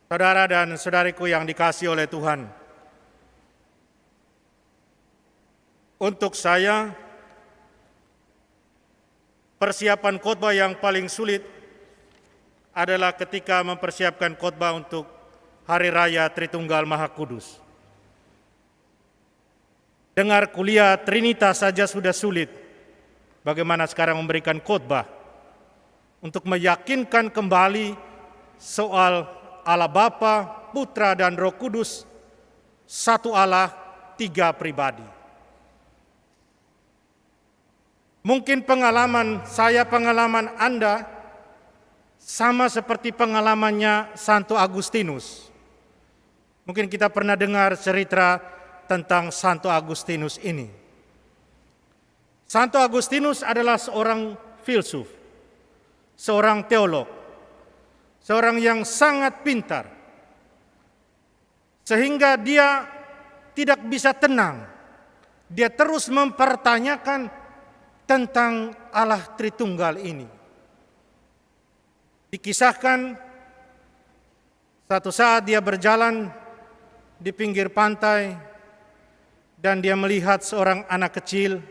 Saudara dan saudariku yang dikasihi oleh Tuhan, untuk saya, persiapan khotbah yang paling sulit adalah ketika mempersiapkan khotbah untuk Hari Raya Tritunggal Maha Kudus. Dengar kuliah Trinitas saja sudah sulit, bagaimana sekarang memberikan khotbah untuk meyakinkan kembali soal Allah Bapa, Putra, dan Roh Kudus, satu Allah, tiga pribadi. Mungkin pengalaman saya, pengalaman Anda, sama seperti pengalamannya Santo Agustinus. Mungkin kita pernah dengar cerita tentang Santo Agustinus ini. Santo Agustinus adalah seorang filsuf, seorang teolog, seorang yang sangat pintar, sehingga dia tidak bisa tenang. Dia terus mempertanyakan tentang Allah Tritunggal ini. Dikisahkan satu saat dia berjalan di pinggir pantai dan dia melihat seorang anak kecil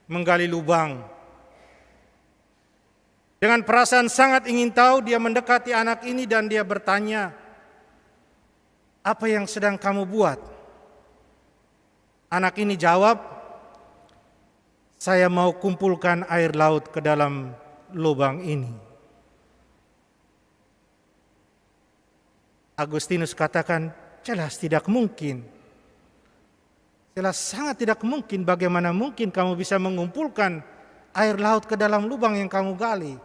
menggali lubang. Dengan perasaan sangat ingin tahu, dia mendekati anak ini dan dia bertanya, "Apa yang sedang kamu buat?" Anak ini jawab, "Saya mau kumpulkan air laut ke dalam lubang ini." Agustinus katakan, "Jelas tidak mungkin. Jelas sangat tidak mungkin. Bagaimana mungkin kamu bisa mengumpulkan air laut ke dalam lubang yang kamu gali?"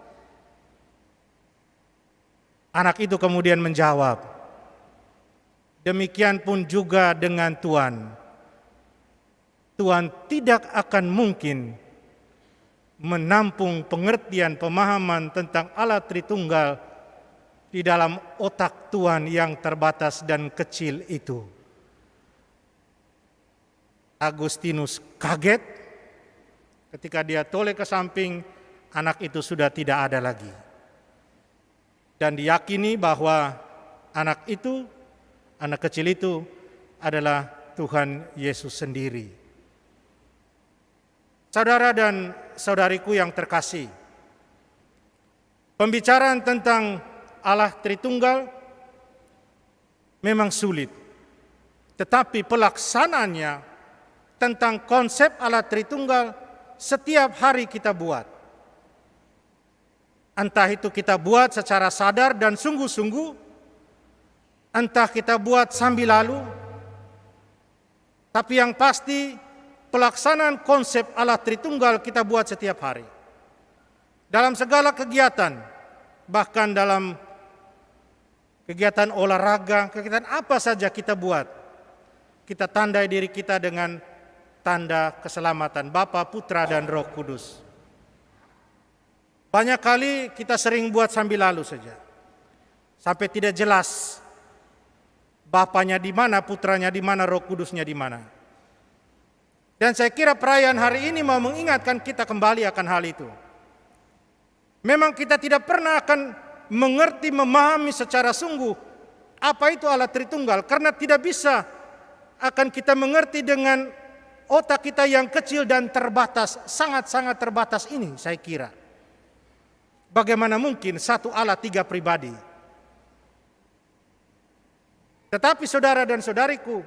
Anak itu kemudian menjawab, "Demikian pun juga dengan Tuhan. Tuhan tidak akan mungkin menampung pengertian pemahaman tentang Allah Tritunggal di dalam otak Tuhan yang terbatas dan kecil itu." Agustinus kaget ketika dia toleh ke samping, anak itu sudah tidak ada lagi. Dan diyakini bahwa anak kecil itu adalah Tuhan Yesus sendiri. Saudara dan saudariku yang terkasih, pembicaraan tentang Allah Tritunggal memang sulit, tetapi pelaksanaannya tentang konsep Allah Tritunggal setiap hari kita buat. Entah itu kita buat secara sadar dan sungguh-sungguh, entah kita buat sambil lalu, tapi yang pasti pelaksanaan konsep Allah Tritunggal kita buat setiap hari. Dalam segala kegiatan, bahkan dalam kegiatan olahraga, kegiatan apa saja kita buat, kita tandai diri kita dengan tanda keselamatan Bapa, Putra, dan Roh Kudus. Banyak kali kita sering buat sambil lalu saja, sampai tidak jelas Bapanya di mana, Putranya di mana, Roh Kudusnya di mana. Dan saya kira perayaan hari ini mau mengingatkan kita kembali akan hal itu. Memang kita tidak pernah akan mengerti, memahami secara sungguh apa itu Allah Tritunggal, karena tidak bisa akan kita mengerti dengan otak kita yang kecil dan terbatas, sangat-sangat terbatas ini, saya kira. Bagaimana mungkin satu Allah tiga pribadi? Tetapi saudara dan saudariku,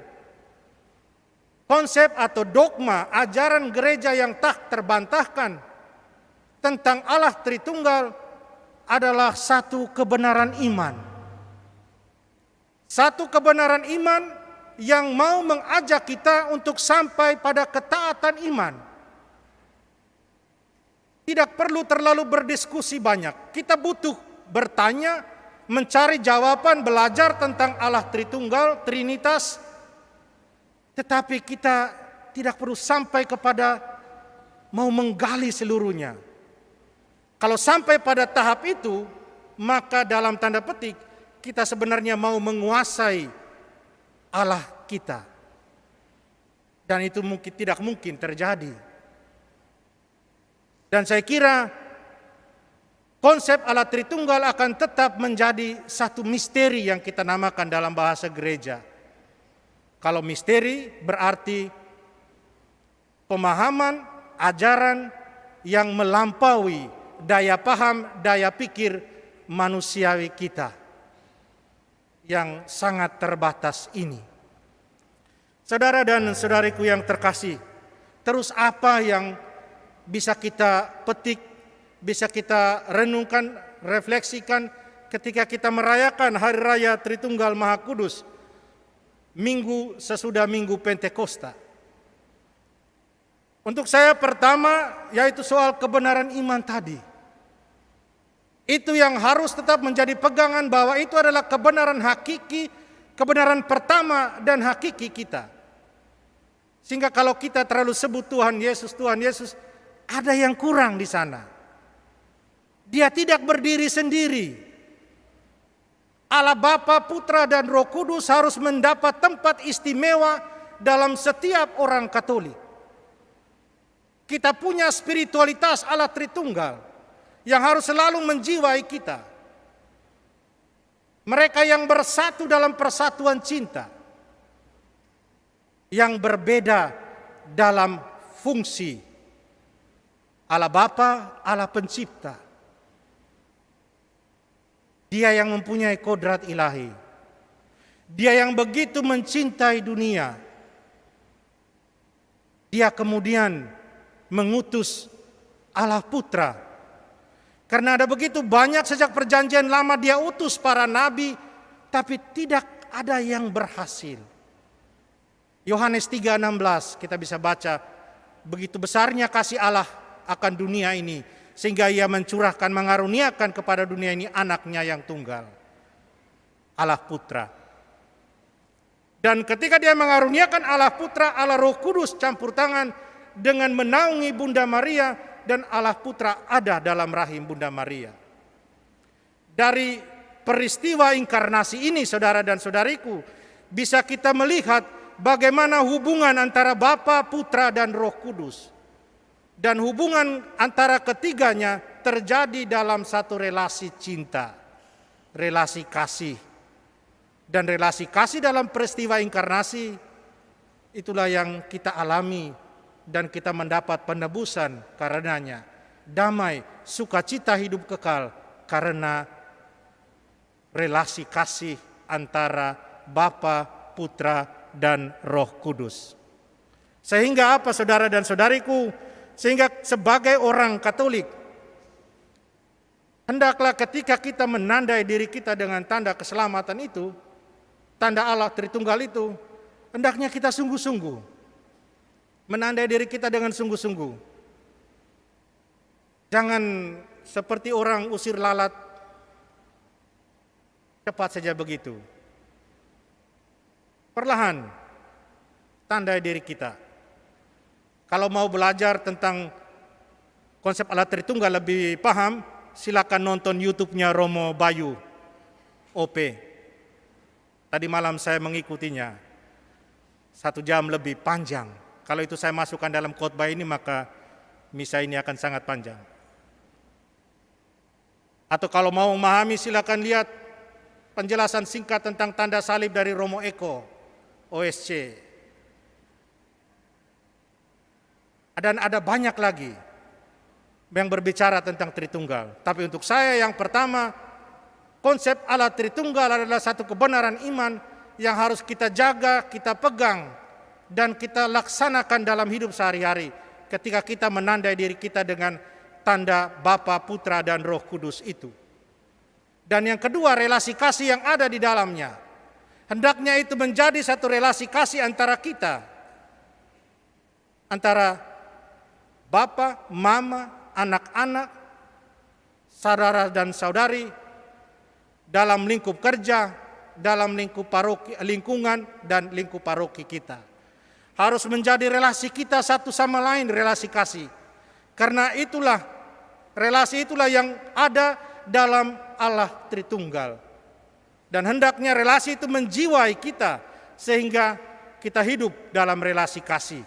konsep atau dogma ajaran gereja yang tak terbantahkan tentang Allah Tritunggal adalah satu kebenaran iman. Satu kebenaran iman yang mau mengajak kita untuk sampai pada ketaatan iman. Tidak perlu terlalu berdiskusi banyak. Kita butuh bertanya, mencari jawaban, belajar tentang Allah Tritunggal, Trinitas. Tetapi kita tidak perlu sampai kepada mau menggali seluruhnya. Kalau sampai pada tahap itu, maka dalam tanda petik kita sebenarnya mau menguasai Allah kita. Dan itu tidak mungkin terjadi. Dan saya kira konsep Allah Tritunggal akan tetap menjadi satu misteri yang kita namakan dalam bahasa gereja. Kalau misteri berarti pemahaman, ajaran yang melampaui daya paham, daya pikir manusiawi kita yang sangat terbatas ini. Saudara dan saudariku yang terkasih, terus apa yang bisa kita petik, bisa kita renungkan, refleksikan ketika kita merayakan Hari Raya Tritunggal Maha Kudus, minggu sesudah Minggu Pentakosta? Untuk saya pertama yaitu soal kebenaran iman tadi. Itu yang harus tetap menjadi pegangan bahwa itu adalah kebenaran hakiki, kebenaran pertama dan hakiki kita. Sehingga kalau kita terlalu sebut Tuhan Yesus, ada yang kurang di sana. Dia tidak berdiri sendiri. Allah Bapa, Putra dan Roh Kudus harus mendapat tempat istimewa dalam setiap orang Katolik. Kita punya spiritualitas Allah Tritunggal yang harus selalu menjiwai kita. Mereka yang bersatu dalam persatuan cinta, yang berbeda dalam fungsi. Allah Bapa, Allah Pencipta. Dia yang mempunyai kodrat ilahi. Dia yang begitu mencintai dunia. Dia kemudian mengutus Allah Putra. Karena ada begitu banyak sejak perjanjian lama dia utus para nabi, tapi tidak ada yang berhasil. Yohanes 3:16 kita bisa baca, begitu besarnya kasih Allah akan dunia ini, sehingga ia mencurahkan, mengaruniakan kepada dunia ini anaknya yang tunggal, Allah Putra. Dan ketika dia mengaruniakan Allah Putra, Allah Roh Kudus campur tangan dengan menaungi Bunda Maria, dan Allah Putra ada dalam rahim Bunda Maria. Dari peristiwa inkarnasi ini, saudara dan saudariku, bisa kita melihat bagaimana hubungan antara Bapa, Putra, dan Roh Kudus. Dan hubungan antara ketiganya terjadi dalam satu relasi cinta, relasi kasih. Dan relasi kasih dalam peristiwa inkarnasi, itulah yang kita alami dan kita mendapat penebusan karenanya. Damai, sukacita hidup kekal karena relasi kasih antara Bapa, Putra, dan Roh Kudus. Sehingga apa, saudara dan saudariku? Sehingga sebagai orang Katolik, hendaklah ketika kita menandai diri kita dengan tanda keselamatan itu, tanda Allah Tritunggal itu, hendaknya kita sungguh-sungguh menandai diri kita dengan sungguh-sungguh. Jangan seperti orang usir lalat, cepat saja begitu. Perlahan, tandai diri kita. Kalau mau belajar tentang konsep Allah Tritunggal lebih paham, silakan nonton YouTube-nya Romo Bayu, OP. Tadi malam saya mengikutinya, 1 jam lebih panjang. Kalau itu saya masukkan dalam khotbah ini, maka misa ini akan sangat panjang. Atau kalau mau memahami, silakan lihat penjelasan singkat tentang tanda salib dari Romo Eko, OSC. Dan ada banyak lagi yang berbicara tentang Tritunggal. Tapi untuk saya yang pertama, konsep Allah Tritunggal adalah satu kebenaran iman yang harus kita jaga, kita pegang, dan kita laksanakan dalam hidup sehari-hari ketika kita menandai diri kita dengan tanda Bapa, Putra, dan Roh Kudus itu. Dan yang kedua, relasi kasih yang ada di dalamnya. Hendaknya itu menjadi satu relasi kasih antara kita, antara Bapa, Mama, anak-anak, saudara dan saudari, dalam lingkup kerja, dalam lingkup paroki, lingkungan, dan lingkup paroki kita. Harus menjadi relasi kita satu sama lain, relasi kasih. Karena itulah, relasi itulah yang ada dalam Allah Tritunggal. Dan hendaknya relasi itu menjiwai kita, sehingga kita hidup dalam relasi kasih.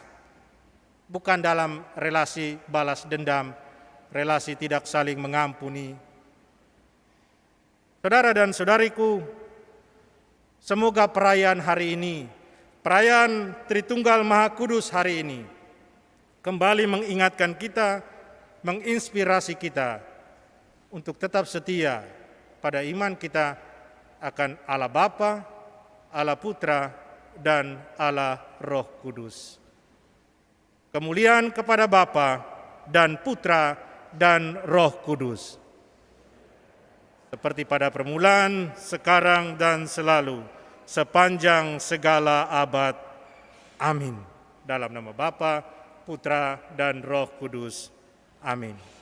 Bukan dalam relasi balas dendam, relasi tidak saling mengampuni, Saudara dan saudariku, semoga perayaan hari ini, perayaan Tritunggal Maha Kudus hari ini, kembali mengingatkan kita, menginspirasi kita untuk tetap setia pada iman kita akan Allah Bapa, Allah Putra, dan Allah Roh Kudus. Kemuliaan kepada Bapa dan Putra dan Roh Kudus. Seperti pada permulaan, sekarang, dan selalu, sepanjang segala abad. Amin. Dalam nama Bapa, Putra, dan Roh Kudus. Amin.